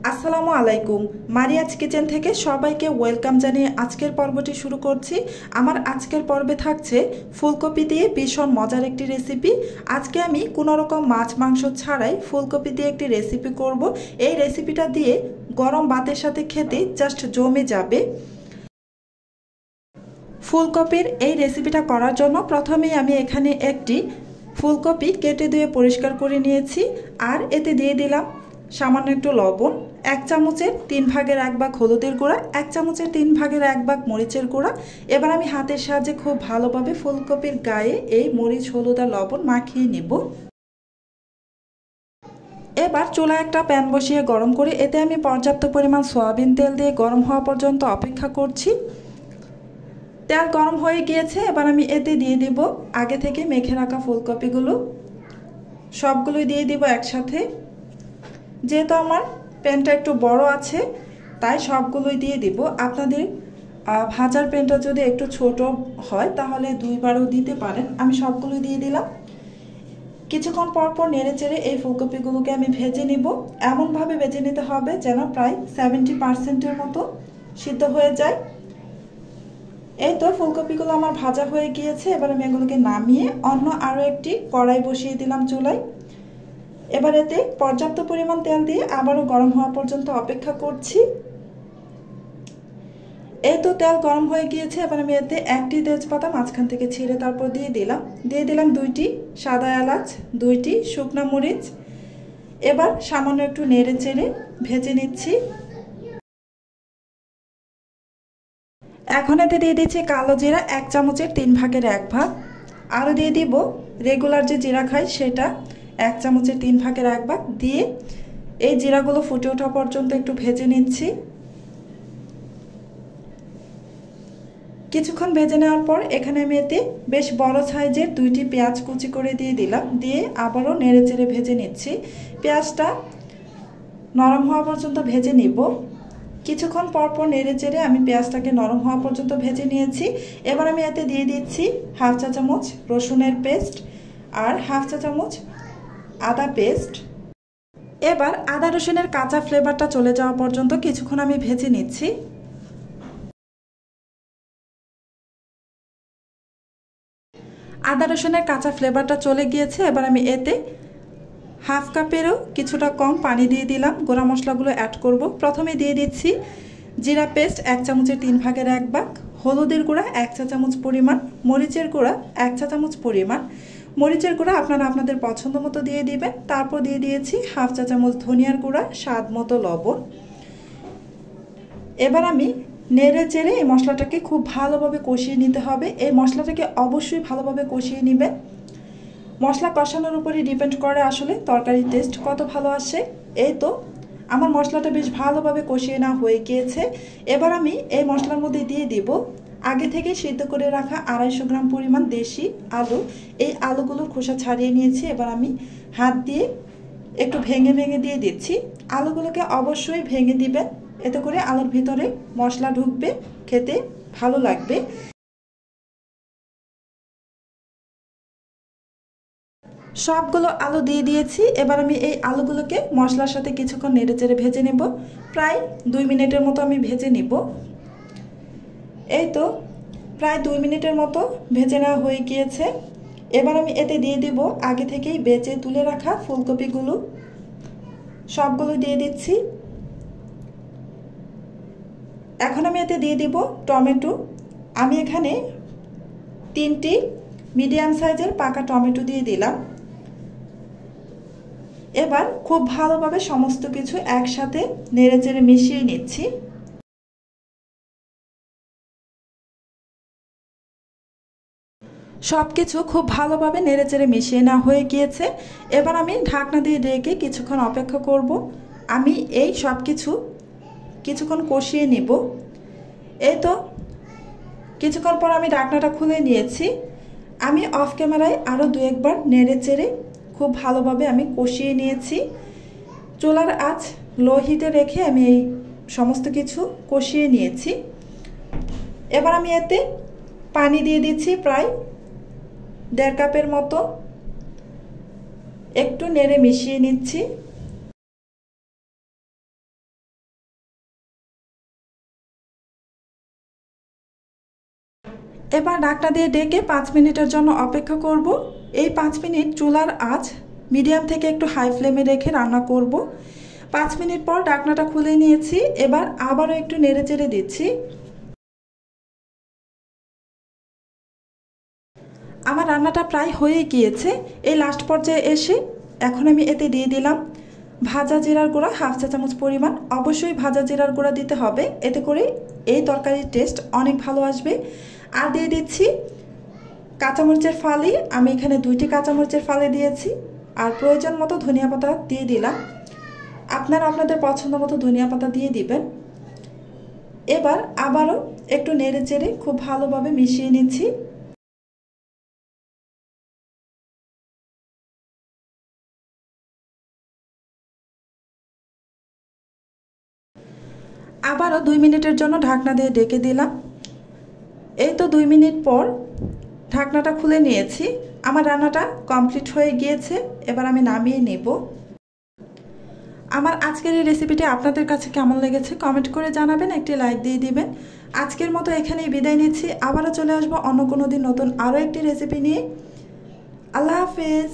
আসসালামু আলাইকুম। মারিয়াজ কিচেন থেকে সবাইকে ওয়েলকাম জানিয়ে আজকের পর্বটি শুরু করছি। আমার আজকের পর্বে থাকছে ফুলকপি দিয়ে ভীষণ মজার একটি রেসিপি। আজকে আমি কোনো রকম মাছ মাংস ছাড়াই ফুলকপি দিয়ে একটি রেসিপি করব। এই রেসিপিটা দিয়ে গরম ভাতের সাথে খেতে জাস্ট জমে যাবে। ফুলকপির এই রেসিপিটা করার জন্য প্রথমেই আমি এখানে একটি ফুলকপি কেটে ধুয়ে পরিষ্কার করে নিয়েছি, আর এতে দিয়ে দিলাম সামান্য একটু লবণ, 1 চামচের 3 ভাগের 1 ভাগ হলুদের গুঁড়া, 1 চামচের 3 ভাগের 1 ভাগ মরিচের গুঁড়া। এবার আমি হাতের সাহায্যে খুব ভালোভাবে ফুলকপির গায়ে এই মরিচ, হলুদ আর লবণ মাখিয়ে নেব। এবার চুলায় একটা প্যান বসিয়ে গরম করে এতে আমি পর্যাপ্ত পরিমাণ সয়াবিন তেল দিয়ে গরম হওয়া পর্যন্ত অপেক্ষা করছি। তেল গরম হয়ে গিয়েছে, এবার আমি এতে দিয়ে দিব আগে থেকে মেখে রাখা ফুলকপিগুলো। সবগুলোই দিয়ে দিব একসাথে। যেহেতু আমার প্যানটা একটু বড় আছে তাই সবগুলোই দিয়ে দিব। আপনাদের ভাজার প্যানটা যদি একটু ছোট হয় তাহলে দুইবারও দিতে পারেন। আমি সবগুলোই দিয়ে দিলাম। কিছুক্ষণ পর পর নেড়ে চেড়ে এই ফুলকপিগুলোকে আমি ভেজে নিব। এমনভাবে ভেজে নিতে হবে যেন প্রায় 70%-এর মতো সিদ্ধ হয়ে যায়। এই তো ফুলকপিগুলো আমার ভাজা হয়ে গিয়েছে। এবার আমি এগুলোকে নামিয়ে অন্য আরও একটি কড়াই বসিয়ে দিলাম চুলায়। এবার এতে পর্যাপ্ত পরিমাণ তেল দিয়ে আবারও গরম হওয়া পর্যন্ত অপেক্ষা করছি। এই তো তেল গরম হয়ে গিয়েছে। এবার আমি এতে একটি তেজপাতা মাঝখান থেকে ছিঁড়ে তারপর দিয়ে দিলাম 2টি সাদা এলাচ, 2টি শুকনা মরিচ। এবার সামান্য একটু নেড়ে চেড়ে ভেজে নিচ্ছি। এখন এতে দিয়ে দিচ্ছি কালো জিরা 1 চামচের 3 ভাগের 1 ভাগ। আরও দিয়ে দিব রেগুলার যে জিরা খাই সেটা 1 চামচের 3 ভাগের 1 ভাগ দিয়ে এই জিরাগুলো ফুটে ওঠা পর্যন্ত একটু ভেজে নিচ্ছি। কিছুক্ষণ ভেজে নেওয়ার পর এখানে আমি এতে বেশ বড় সাইজের 2টি পেঁয়াজ কুচি করে দিয়ে দিলাম। দিয়ে আবারও নেড়ে চেড়ে ভেজে নিচ্ছি। পেঁয়াজটা নরম হওয়া পর্যন্ত ভেজে নিব। কিছুক্ষণ পর পর নেড়ে চেড়ে আমি পেঁয়াজটাকে নরম হওয়া পর্যন্ত ভেজে নিয়েছি। এবার আমি এতে দিয়ে দিচ্ছি 1/2 চা চামচ রসুনের পেস্ট আর 1/2 চা চামচ আদা পেস্ট। এবার আদা রসুনের কাঁচা ফ্লেভারটা চলে যাওয়া পর্যন্ত কিছুক্ষণ আমি ভেজে নিচ্ছি। আদা রসুনের কাঁচা ফ্লেভারটা চলে গিয়েছে। এবার আমি এতে 1/2 কাপেরও কিছুটা কম পানি দিয়ে দিলাম। গুঁড়া মশলাগুলো অ্যাড করব। প্রথমে দিয়ে দিচ্ছি জিরা পেস্ট 1 চামচের 3 ভাগের 1 ভাগ, হলুদের গুঁড়া 1 চা চামচ পরিমাণ, মরিচের গুঁড়া 1 চা চামচ পরিমাণ। মরিচের গুঁড়া আপনারা আপনাদের পছন্দ মতো দিয়ে দিবেন। তারপর দিয়ে দিয়েছি 1/2 চা চামচ ধনিয়ার গুঁড়া, স্বাদ মতো লবণ। এবার আমি নেড়ে চেড়ে এই মশলাটাকে খুব ভালোভাবে কষিয়ে নিতে হবে। এই মশলাটাকে অবশ্যই ভালোভাবে কষিয়ে নেবেন। মশলা কষানোর উপরই ডিপেন্ড করে আসলে তরকারির টেস্ট কত ভালো আসে। এই তো আমার মশলাটা বেশ ভালোভাবে কষিয়ে নেওয়া হয়ে গিয়েছে। এবার আমি এই মশলার মধ্যে দিয়ে দিব আগে থেকে সিদ্ধ করে রাখা 250 গ্রাম পরিমাণ দেশি আলু। এই আলুগুলোর খোসা ছাড়িয়ে নিয়েছি। এবার আমি হাত দিয়ে একটু ভেঙে ভেঙে দিয়ে দিচ্ছি। আলুগুলোকে অবশ্যই ভেঙে দিবেন, এতে করে আলুর ভিতরে মশলা ঢুকবে, খেতে ভালো লাগবে। সবগুলো আলু দিয়ে দিয়েছি। এবার আমি এই আলুগুলোকে মশলার সাথে কিছুক্ষণ নেড়ে চেড়ে ভেজে নেব। প্রায় 2 মিনিটের মতো আমি ভেজে নেব। এই তো প্রায় 2 মিনিটের মতো ভেজে নেওয়া হয়ে গিয়েছে। এবার আমি এতে দিয়ে দিব আগে থেকেই বেচে তুলে রাখা ফুলকপিগুলো। সবগুলো দিয়ে দিচ্ছি। এখন আমি এতে দিয়ে দিব টমেটো। আমি এখানে 3টি মিডিয়াম সাইজের পাকা টমেটো দিয়ে দিলাম। এবার খুব ভালোভাবে সমস্ত কিছু একসাথে নেড়ে চেড়ে মিশিয়ে নিচ্ছি। সব কিছু খুব ভালোভাবে নেড়ে চেড়ে মিশিয়ে নেওয়া হয়ে গিয়েছে। এবার আমি ঢাকনা দিয়ে ঢেকে কিছুক্ষণ অপেক্ষা করব। আমি এই সব কিছু কিছুক্ষণ কষিয়ে নিব। এই তো কিছুক্ষণ পর আমি ঢাকনাটা খুলে নিয়েছি। আমি অফ ক্যামেরায় আরও 2-1 বার নেড়ে চেড়ে খুব ভালোভাবে আমি কষিয়ে নিয়েছি। চুলার আঁচ লো হিটে রেখে আমি এই সমস্ত কিছু কষিয়ে নিয়েছি। এবার আমি এতে পানি দিয়ে দিচ্ছি প্রায় 1.5 কাপের মতো। একটু নেড়ে মিশিয়ে নিচ্ছি। এবার ঢাকনা দিয়ে ডেকে 5 মিনিটের জন্য অপেক্ষা করব। এই 5 মিনিট চুলার আঁচ মিডিয়াম থেকে একটু হাই ফ্লেমে রেখে রান্না করব। 5 মিনিট পর ঢাকনাটা খুলে নিয়েছি। এবার আবারও একটু নেড়েচেড়ে দিচ্ছি। আমার রান্নাটা প্রায় হয়ে গিয়েছে। এই লাস্ট পর্যায়ে এসে এখন আমি এতে দিয়ে দিলাম ভাজা জিরার গুঁড়া 1/2 চা চামচ পরিমাণ। অবশ্যই ভাজা জিরার গুঁড়া দিতে হবে, এতে করে এই তরকারির টেস্ট অনেক ভালো আসবে। আর দিয়ে দিচ্ছি কাঁচামরিচের ফালি। আমি এখানে 2টি কাঁচামরিচের ফালি দিয়েছি। আর প্রয়োজন মতো ধনিয়া পাতা দিয়ে দিলাম। আপনারা আপনাদের পছন্দ মতো ধনিয়া পাতা দিয়ে দিবেন। এবার আবারও একটু নেড়ে চেড়ে খুব ভালোভাবে মিশিয়ে নিচ্ছি। আবারও 2 মিনিটের জন্য ঢাকনা দিয়ে ঢেকে দিলাম। এই তো 2 মিনিট পর ঢাকনাটা খুলে নিয়েছি। আমার রান্নাটা কমপ্লিট হয়ে গিয়েছে। এবার আমি নামিয়ে নেব। আমার আজকের এই রেসিপিটি আপনাদের কাছে কেমন লেগেছে কমেন্ট করে জানাবেন, একটি লাইক দিয়ে দিবেন। আজকের মতো এখানেই বিদায় নিচ্ছি। আবারও চলে আসবো অন্য কোনো দিন নতুন আরও একটি রেসিপি নিয়ে। আল্লাহ হাফেজ।